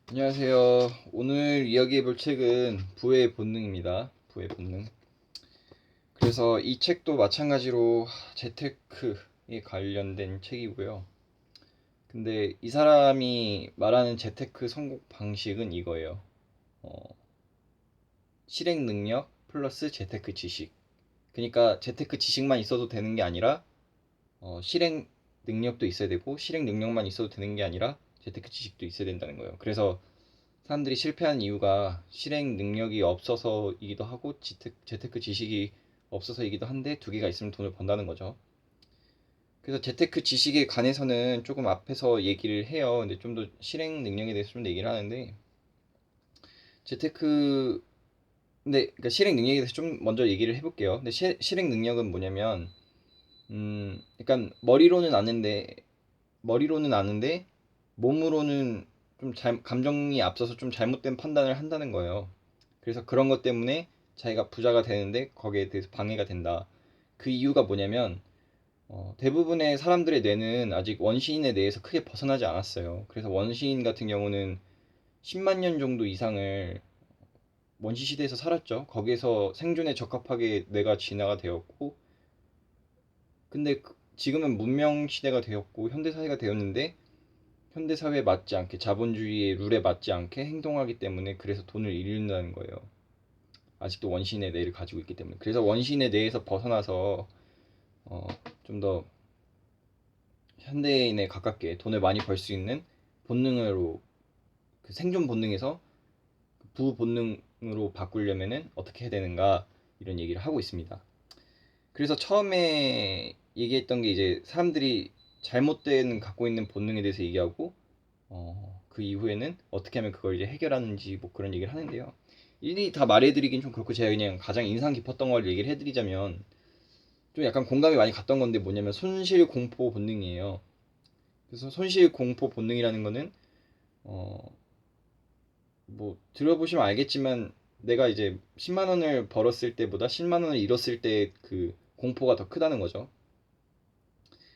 안녕하세요. 오늘 이야기해 볼 책은 부의 본능입니다. 부의 본능. 그래서 이 책도 마찬가지로 재테크에 관련된 책이고요. 근데 이 사람이 말하는 재테크 성공 방식은 이거예요. 어, 실행 능력 플러스 재테크 지식. 그러니까 재테크 지식만 있어도 되는 게 아니라 실행 능력도 있어야 되고 실행 능력만 있어도 되는 게 아니라 재테크 지식도 있어야 된다는 거예요. 그래서 사람들이 실패한 이유가 실행 능력이 없어서이기도 하고 재테크 지식이 없어서이기도 한데 두 개가 있으면 돈을 번다는 거죠. 그래서 재테크 지식에 관해서는 조금 앞에서 얘기를 해요. 근데 좀 더 실행 능력에 대해서 좀 더 얘기를 하는데 재테크 근데 그러니까 실행 능력에 대해서 좀 먼저 얘기를 해볼게요. 근데 실행 능력은 뭐냐면 약간 머리로는 아는데 몸으로는 좀 감정이 앞서서 좀 잘못된 판단을 한다는 거예요. 그래서 그런 것 때문에 자기가 부자가 되는데 거기에 대해서 방해가 된다. 그 이유가 뭐냐면 대부분의 사람들의 뇌는 아직 원시인의 뇌에서 크게 벗어나지 않았어요. 그래서 원시인 같은 경우는 10만 년 정도 이상을 원시 시대에서 살았죠. 거기에서 생존에 적합하게 뇌가 진화가 되었고, 근데 지금은 문명 시대가 되었고 현대 사회가 되었는데 현대 사회에 맞지 않게 자본주의의 룰에 맞지 않게 행동하기 때문에 그래서 돈을 잃는다는 거예요. 아직도 원시인의 뇌를 가지고 있기 때문에. 그래서 원시인의 뇌에서 벗어나서 좀 더 현대인에 가깝게 돈을 많이 벌 수 있는 본능으로 그 생존 본능에서 부 본능으로 바꾸려면은 어떻게 해야 되는가 이런 얘기를 하고 있습니다. 그래서 처음에 얘기했던 게 이제 사람들이 잘못된 갖고 있는 본능에 대해서 얘기하고 그 이후에는 어떻게 하면 그걸 이제 해결하는지 뭐 그런 얘기를 하는데요. 일일이 다 말해드리긴 좀 그렇고 제가 그냥 가장 인상 깊었던 걸 얘기를 해드리자면 좀 약간 공감이 많이 갔던 건데 뭐냐면 손실 공포 본능이에요. 그래서 손실 공포 본능이라는 거는 어 뭐 들어보시면 알겠지만 내가 이제 10만 원을 벌었을 때보다 10만 원을 잃었을 때 그 공포가 더 크다는 거죠.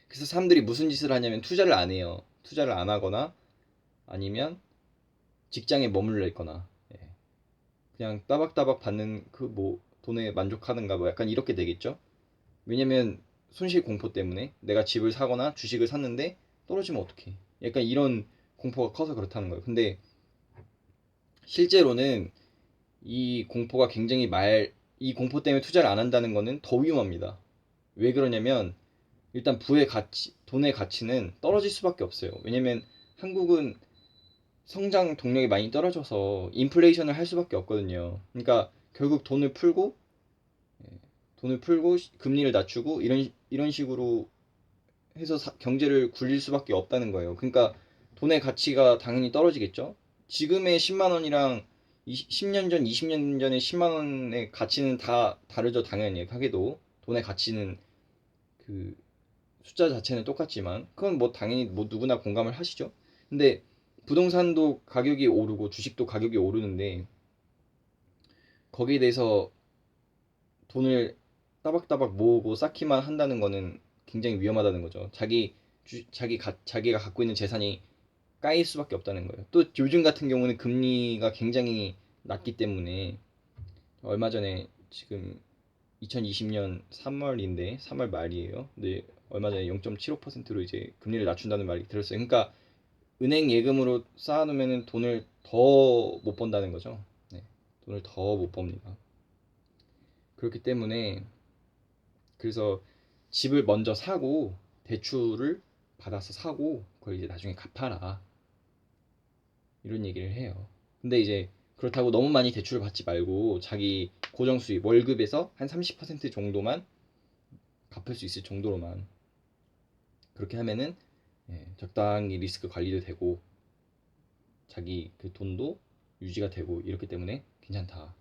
그래서 사람들이 무슨 짓을 하냐면 투자를 안 해요. 투자를 안 하거나 아니면 직장에 머물러 있거나 예. 그냥 따박따박 받는 그 뭐 돈에 만족하는가 뭐 약간 이렇게 되겠죠. 왜냐면 손실 공포 때문에 내가 집을 사거나 주식을 샀는데 떨어지면 어떡해. 약간 이런 공포가 커서 그렇다는 거예요. 근데 실제로는 이 공포 때문에 투자를 안 한다는 거는 더 위험합니다. 왜 그러냐면 일단 돈의 가치는 떨어질 수밖에 없어요. 왜냐면 한국은 성장 동력이 많이 떨어져서 인플레이션을 할 수밖에 없거든요. 그러니까 결국 돈을 풀고 금리를 낮추고 이런 식으로 해서 경제를 굴릴 수밖에 없다는 거예요. 그러니까 돈의 가치가 당연히 떨어지겠죠. 지금의 10만 원이랑 10년 전, 20년 전의 10만 원의 가치는 다 다르죠. 당연히 하게도 돈의 가치는 그 숫자 자체는 똑같지만 그건 뭐 당연히 뭐 누구나 공감을 하시죠. 근데 부동산도 가격이 오르고 주식도 가격이 오르는데 거기에 대해서 돈을 따박따박 모으고 쌓기만 한다는 거는 굉장히 위험하다는 거죠. 자기가 갖고 있는 재산이 까일 수밖에 없다는 거예요. 또 요즘 같은 경우는 금리가 굉장히 낮기 때문에 얼마 전에 지금 2020년 3월인데 3월 말이에요. 근데 얼마 전에 0.75%로 이제 금리를 낮춘다는 말이 들었어요. 그러니까 은행 예금으로 쌓아놓으면 돈을 더 못 번다는 거죠. 네, 돈을 더 못 법니다. 그렇기 때문에 그래서 집을 먼저 사고 대출을 받아서 사고 그걸 이제 나중에 갚아라 이런 얘기를 해요. 근데 이제 그렇다고 너무 많이 대출을 받지 말고 자기 고정 수입 월급에서 한 30% 정도만 갚을 수 있을 정도로만 그렇게 하면은 적당히 리스크 관리도 되고 자기 그 돈도 유지가 되고 이렇기 때문에 괜찮다.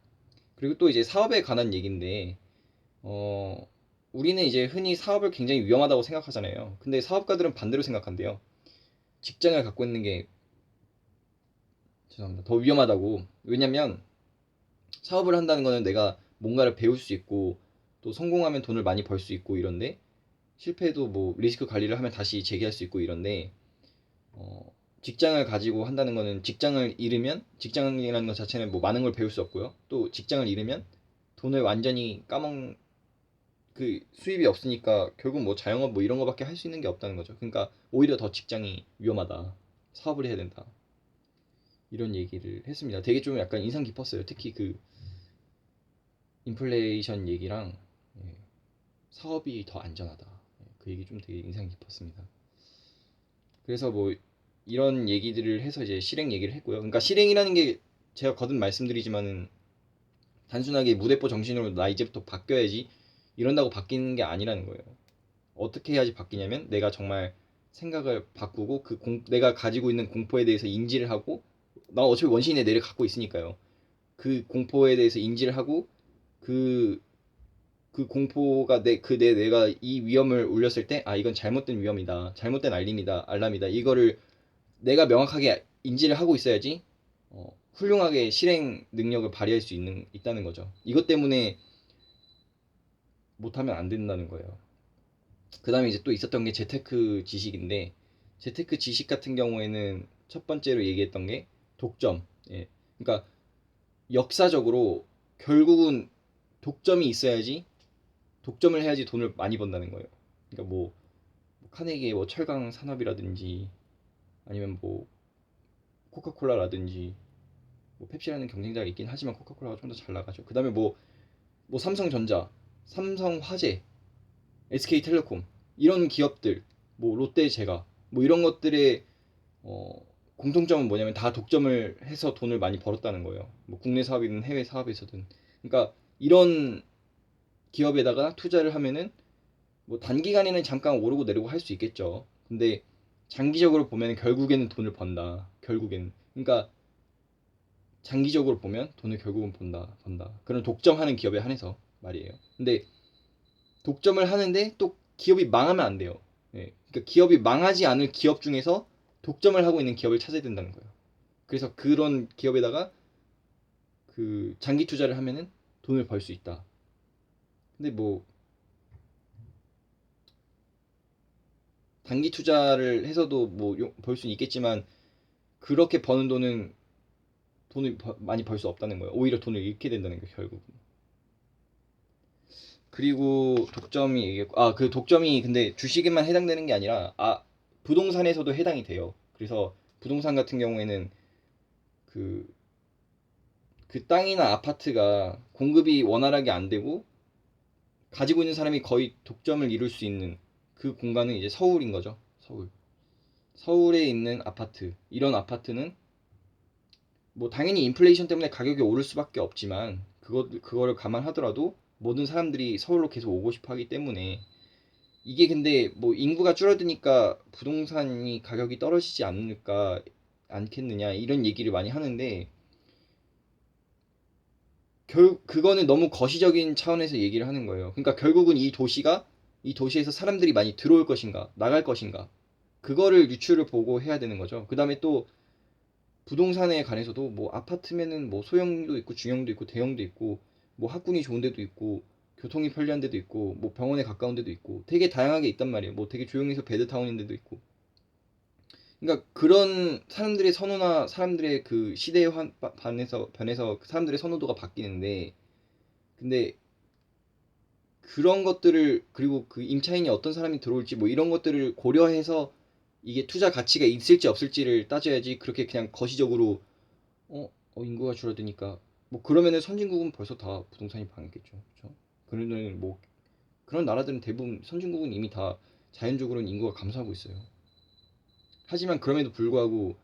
그리고 또 이제 사업에 관한 얘기인데 어, 우리는 이제 흔히 사업을 굉장히 위험하다고 생각하잖아요. 근데 사업가들은 반대로 생각한대요. 직장을 갖고 있는 게 죄송합니다. 더 위험하다고. 왜냐면 사업을 한다는 거는 내가 뭔가를 배울 수 있고 또 성공하면 돈을 많이 벌 수 있고 이런데 실패해도 뭐 리스크 관리를 하면 다시 재기할 수 있고 이런데 직장을 가지고 한다는 거는 직장을 잃으면 직장이라는 것 자체는 뭐 많은 걸 배울 수 없고요. 또 직장을 잃으면 돈을 완전히 그 수입이 없으니까 결국 뭐 자영업 뭐 이런 거밖에 할 수 있는 게 없다는 거죠. 그러니까 오히려 더 직장이 위험하다. 사업을 해야 된다. 이런 얘기를 했습니다. 되게 좀 약간 인상 깊었어요. 특히 그 인플레이션 얘기랑 예, 사업이 더 안전하다. 예, 그 얘기 좀 되게 인상 깊었습니다. 그래서 뭐 이런 얘기들을 해서 이제 실행 얘기를 했고요. 그러니까 실행이라는 게 제가 거듭 말씀드리지만은 단순하게 무대포 정신으로 나 이제부터 바뀌어야지 이런다고 바뀌는 게 아니라는 거예요. 어떻게 해야지 바뀌냐면 내가 정말 생각을 바꾸고 내가 가지고 있는 공포에 대해서 인지를 하고 나 어차피 원시인의 뇌를 갖고 있으니까요. 그 공포에 대해서 인지를 하고 그, 그 공포가 내 뇌가 이 위험을 울렸을 때 아 이건 잘못된 위험이다. 잘못된 알람이다. 이거를 내가 명확하게 인지를 하고 있어야지 훌륭하게 실행 능력을 발휘할 수 있다는 거죠. 이것 때문에 못하면 안 된다는 거예요. 그 다음에 이제 또 있었던 게 재테크 지식인데 재테크 지식 같은 경우에는 첫 번째로 얘기했던 게 독점. 예. 그러니까 역사적으로 결국은 독점이 있어야지 독점을 해야지 돈을 많이 번다는 거예요. 그러니까 뭐 카네기의 뭐 철강 산업이라든지 아니면 뭐 코카콜라라든지 뭐 펩시라는 경쟁자가 있긴 하지만 코카콜라가 좀 더 잘 나가죠. 그 다음에 뭐 삼성전자, 삼성화재, SK텔레콤 이런 기업들, 뭐 롯데제과 뭐 이런 것들의 어, 공통점은 뭐냐면 다 독점을 해서 돈을 많이 벌었다는 거예요. 뭐 국내 사업이든 해외 사업에서든. 그러니까 이런 기업에다가 투자를 하면은 뭐 단기간에는 잠깐 오르고 내리고 할 수 있겠죠. 근데 장기적으로 보면 결국에는 돈을 번다. 결국엔. 그러니까 장기적으로 보면 돈을 결국은 번다. 그런 독점하는 기업에 한해서 말이에요. 근데 독점을 하는데 또 기업이 망하면 안 돼요. 예. 그러니까 기업이 망하지 않을 기업 중에서 독점을 하고 있는 기업을 찾아야 된다는 거예요. 그래서 그런 기업에다가 그 장기 투자를 하면은 돈을 벌 수 있다. 근데 뭐 단기 투자를 해서도 뭐 벌 수는 있겠지만 그렇게 버는 돈을 많이 벌 수 없다는 거예요. 오히려 돈을 잃게 된다는 거예요, 결국. 그리고 독점이 얘기했고, 그 독점이 근데 주식에만 해당되는 게 아니라, 부동산에서도 해당이 돼요. 그래서 부동산 같은 경우에는 그, 그 땅이나 아파트가 공급이 원활하게 안 되고, 가지고 있는 사람이 거의 독점을 이룰 수 있는 그 공간은 이제 서울인 거죠. 서울. 서울에 있는 아파트. 이런 아파트는 뭐 당연히 인플레이션 때문에 가격이 오를 수밖에 없지만, 그거를 감안하더라도 모든 사람들이 서울로 계속 오고 싶어 하기 때문에 이게 근데 뭐 인구가 줄어드니까 부동산이 가격이 떨어지지 않겠느냐 이런 얘기를 많이 하는데 그거는 너무 거시적인 차원에서 얘기를 하는 거예요. 그러니까 결국은 이 도시에서 사람들이 많이 들어올 것인가 나갈 것인가 그거를 유추를 보고 해야 되는 거죠. 그다음에 또 부동산에 관해서도 뭐 아파트면은 뭐 소형도 있고 중형도 있고 대형도 있고 뭐 학군이 좋은 데도 있고 교통이 편리한 데도 있고 뭐 병원에 가까운 데도 있고 되게 다양하게 있단 말이에요. 뭐 되게 조용해서 베드타운인 데도 있고. 그러니까 그런 사람들의 선호나 사람들의 그 시대에 변해서 그 사람들의 선호도가 바뀌는데 근데 그런 것들을 그리고 그 임차인이 어떤 사람이 들어올지 뭐 이런 것들을 고려해서 이게 투자 가치가 있을지 없을지를 따져야지 그렇게 그냥 거시적으로 인구가 줄어드니까 뭐 그러면은 선진국은 벌써 다 부동산이 망했겠죠. 그렇죠? 그러면 뭐 그런 나라들은 대부분 선진국은 이미 다 자연적으로는 인구가 감소하고 있어요. 하지만 그럼에도 불구하고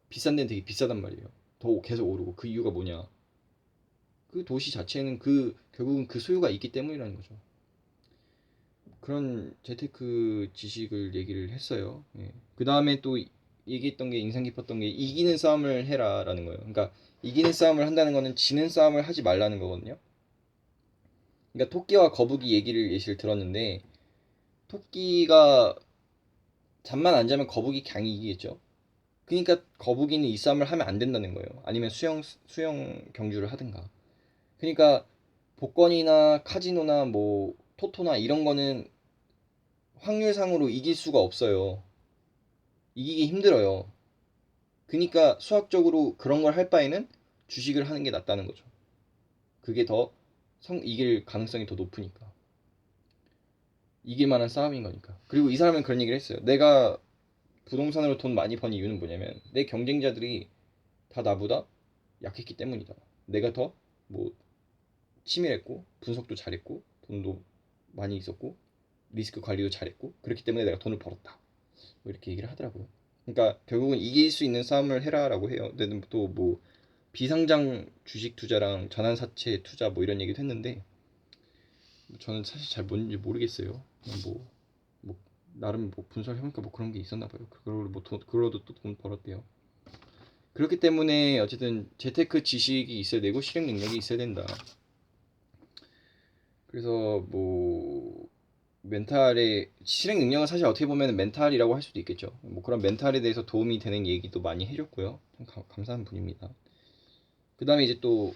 비싼 데는 되게 비싸단 말이에요. 더 계속 오르고 그 이유가 뭐냐? 그 도시 자체는 결국은 그 소유가 있기 때문이라는 거죠. 그런 재테크 지식을 얘기를 했어요. 예. 그 다음에 또 얘기했던 게 인상 깊었던 게 이기는 싸움을 해라라는 거예요. 그러니까 이기는 싸움을 한다는 거는 지는 싸움을 하지 말라는 거거든요. 그러니까 토끼와 거북이 예시를 들었는데 토끼가 잠만 안 자면 거북이 그냥 이기겠죠. 그러니까 거북이는 이 싸움을 하면 안 된다는 거예요. 아니면 수영 경주를 하든가. 그러니까 복권이나 카지노나 뭐 토토나 이런 거는 확률상으로 이길 수가 없어요. 이기기 힘들어요. 그러니까 수학적으로 그런 걸 할 바에는 주식을 하는 게 낫다는 거죠. 그게 더 이길 가능성이 더 높으니까. 이길 만한 싸움인 거니까. 그리고 이 사람은 그런 얘기를 했어요. 내가 부동산으로 돈 많이 번 이유는 뭐냐면 내 경쟁자들이 다 나보다 약했기 때문이다. 내가 더 뭐 치밀했고 분석도 잘했고 돈도 많이 있었고 리스크 관리도 잘했고 그렇기 때문에 내가 돈을 벌었다. 뭐 이렇게 얘기를 하더라고요. 그러니까 결국은 이길 수 있는 싸움을 해라라고 해요. 근데 또 뭐 비상장 주식 투자랑 전환사채 투자 뭐 이런 얘기도 했는데 저는 사실 잘 뭔지 모르겠어요. 그냥 뭐 나름 뭐 분석을 해보니까 뭐 그런 게 있었나 봐요. 그걸로 뭐 그걸로도 또 돈 벌었대요. 그렇기 때문에 어쨌든 재테크 지식이 있어야 되고 실행 능력이 있어야 된다. 그래서 뭐 멘탈의 실행 능력은 사실 어떻게 보면 멘탈이라고 할 수도 있겠죠. 뭐 그런 멘탈에 대해서 도움이 되는 얘기도 많이 해줬고요. 참 감사한 분입니다. 그 다음에 이제 또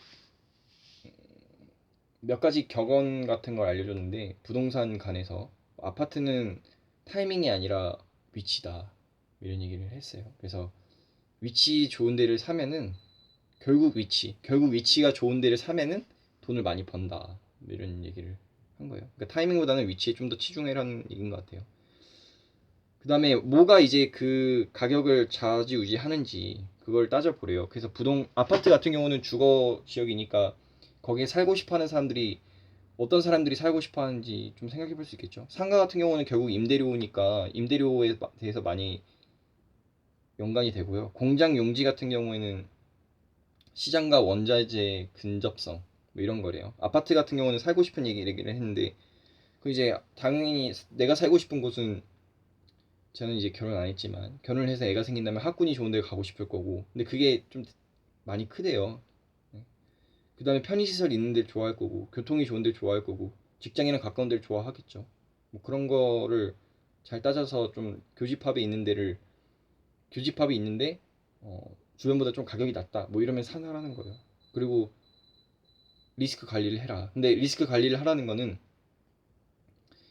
몇 가지 격언 같은 걸 알려줬는데 부동산 간에서 아파트는 타이밍이 아니라 위치다 이런 얘기를 했어요. 그래서 위치 좋은 데를 사면은 결국 위치가 좋은 데를 사면은 돈을 많이 번다 이런 얘기를 한 거예요. 그러니까 타이밍보다는 위치에 좀 더 치중해라는 얘기인 것 같아요. 그 다음에 뭐가 이제 그 가격을 좌지우지하는지 그걸 따져보래요. 그래서 아파트 같은 경우는 주거 지역이니까 거기에 살고 싶어하는 사람들이 어떤 사람들이 살고 싶어하는지 좀 생각해 볼 수 있겠죠. 상가 같은 경우는 결국 임대료니까 임대료에 대해서 많이 연관이 되고요. 공장 용지 같은 경우에는 시장과 원자재 근접성 뭐 이런 거래요. 아파트 같은 경우는 살고 싶은 얘기를 했는데 그 이제 당연히 내가 살고 싶은 곳은 저는 이제 결혼 안 했지만 결혼을 해서 애가 생긴다면 학군이 좋은 데 가고 싶을 거고 근데 그게 좀 많이 크대요. 그 다음에 편의시설 있는 데 좋아할 거고 교통이 좋은 데 좋아할 거고 직장이랑 가까운 데를 좋아하겠죠. 뭐 그런 거를 잘 따져서 좀 교집합이 있는데 주변보다 좀 가격이 낮다 뭐 이러면 사라는 거예요. 그리고 리스크 관리를 해라. 근데 리스크 관리를 하라는 거는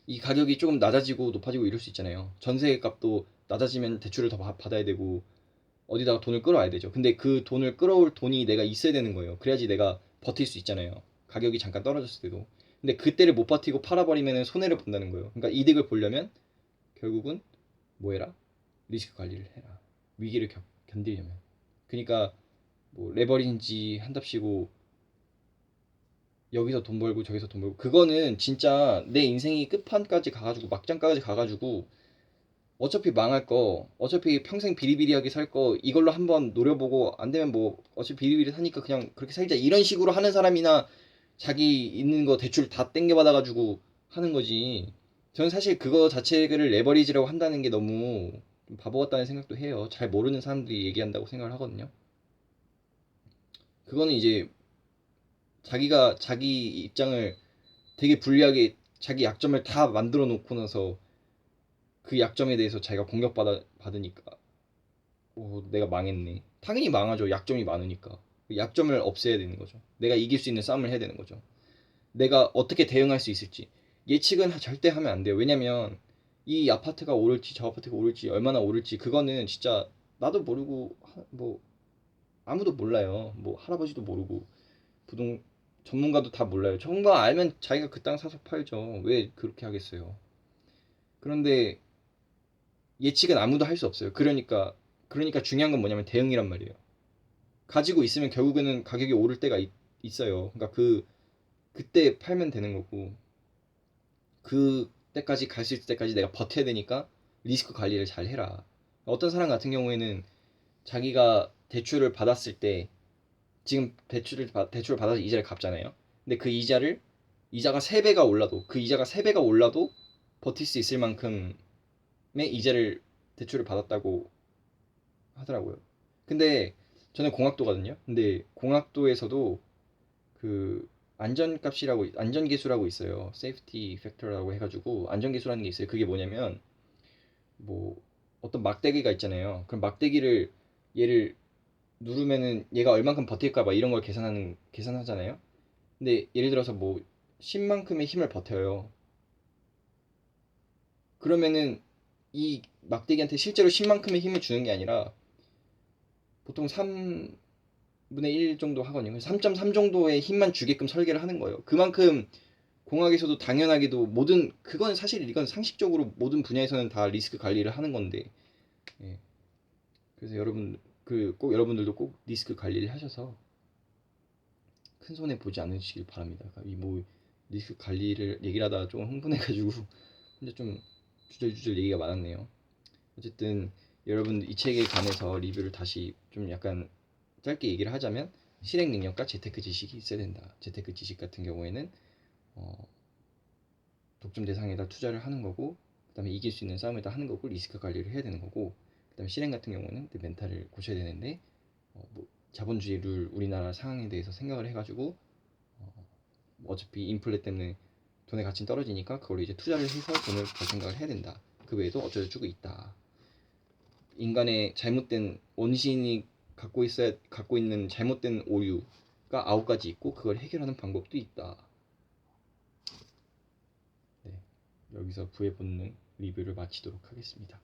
이 가격이 조금 낮아지고 높아지고 이럴 수 있잖아요. 전세 값도 낮아지면 대출을 더 받아야 되고 어디다가 돈을 끌어와야 되죠. 근데 그 돈을 끌어올 돈이 내가 있어야 되는 거예요. 그래야지 내가 버틸 수 있잖아요. 가격이 잠깐 떨어졌을 때도. 근데 그때를 못 버티고 팔아버리면 손해를 본다는 거예요. 그러니까 이득을 보려면 결국은 뭐 해라? 리스크 관리를 해라. 위기를 견디려면. 그러니까 뭐 레버리지 한답시고 여기서 돈 벌고 저기서 돈 벌고 그거는 진짜 내 인생이 끝판까지 가가지고 막장까지 가가지고 어차피 망할 거 어차피 평생 비리비리하게 살 거 이걸로 한번 노려보고 안 되면 뭐 어차피 비리비리 사니까 그냥 그렇게 살자 이런 식으로 하는 사람이나 자기 있는 거 대출 다 땡겨받아가지고 하는 거지. 저는 사실 그거 자체를 레버리지라고 한다는 게 너무 좀 바보 같다는 생각도 해요. 잘 모르는 사람들이 얘기한다고 생각을 하거든요. 그거는 이제 자기가 자기 입장을 되게 불리하게 자기 약점을 다 만들어 놓고 나서 그 약점에 대해서 자기가 받으니까 내가 망했네. 당연히 망하죠. 약점이 많으니까. 그 약점을 없애야 되는 거죠. 내가 이길 수 있는 싸움을 해야 되는 거죠. 내가 어떻게 대응할 수 있을지. 예측은 절대 하면 안 돼요. 왜냐면 이 아파트가 오를지 저 아파트가 오를지 얼마나 오를지 그거는 진짜 나도 모르고 뭐 아무도 몰라요. 뭐 할아버지도 모르고 부동 전문가도 다 몰라요. 전문가 알면 자기가 그 땅 사서 팔죠. 왜 그렇게 하겠어요. 그런데 예측은 아무도 할 수 없어요. 그러니까 중요한 건 뭐냐면 대응이란 말이에요. 가지고 있으면 결국에는 가격이 오를 때가 있어요. 그러니까 그때 팔면 되는 거고 그때까지 갈 수 있을 때까지 내가 버텨야 되니까 리스크 관리를 잘 해라. 어떤 사람 같은 경우에는 자기가 대출을 받았을 때 지금 대출을 받아서 이자를 갚잖아요. 근데 이자가 3배가 올라도 그 이자가 3배가 올라도 버틸 수 있을 만큼의 대출을 받았다고 하더라고요. 근데 저는 공학도거든요. 근데 공학도에서도 그 안전계수라고 있어요. 세이프티 팩터라고 해가지고 안전계수라는 게 있어요. 그게 뭐냐면 뭐 어떤 막대기가 있잖아요. 그럼 막대기를 얘를 누르면은 얘가 얼만큼 버틸까 봐 이런 걸 계산하잖아요. 근데 예를 들어서 뭐 10만큼의 힘을 버텨요. 그러면은 이 막대기한테 실제로 10만큼의 힘을 주는 게 아니라 보통 3분의 1 정도 하거든요. 3.3 정도의 힘만 주게끔 설계를 하는 거예요. 그만큼 공학에서도 당연하게도 모든 그건 사실 이건 상식적으로 모든 분야에서는 다 리스크 관리를 하는 건데 예. 그래서 여러분 꼭 여러분들도 꼭 리스크 관리를 하셔서 큰 손해 보지 않으시길 바랍니다. 이 뭐 리스크 관리를 얘기를 하다가 좀 흥분해가지고 혼자 좀 주절주절 얘기가 많았네요. 어쨌든 여러분 이 책에 관해서 리뷰를 다시 좀 약간 짧게 얘기를 하자면 실행 능력과 재테크 지식이 있어야 된다. 재테크 지식 같은 경우에는 독점 대상에다 투자를 하는 거고 그다음에 이길 수 있는 싸움에다 하는 거고 리스크 관리를 해야 되는 거고 그다음에 실행 같은 경우는 멘탈을 고쳐야 되는데 뭐 자본주의 룰 우리나라 상황에 대해서 생각을 해가지고 어차피 인플레 때문에 돈의 가치는 떨어지니까 그걸 이제 투자를 해서 돈을 벌 생각을 해야 된다. 그 외에도 어쩌고저쩌고 있다. 인간의 잘못된 원시인이 갖고 있는 잘못된 오류가 9가지 있고 그걸 해결하는 방법도 있다. 네, 여기서 부의 본능 리뷰를 마치도록 하겠습니다.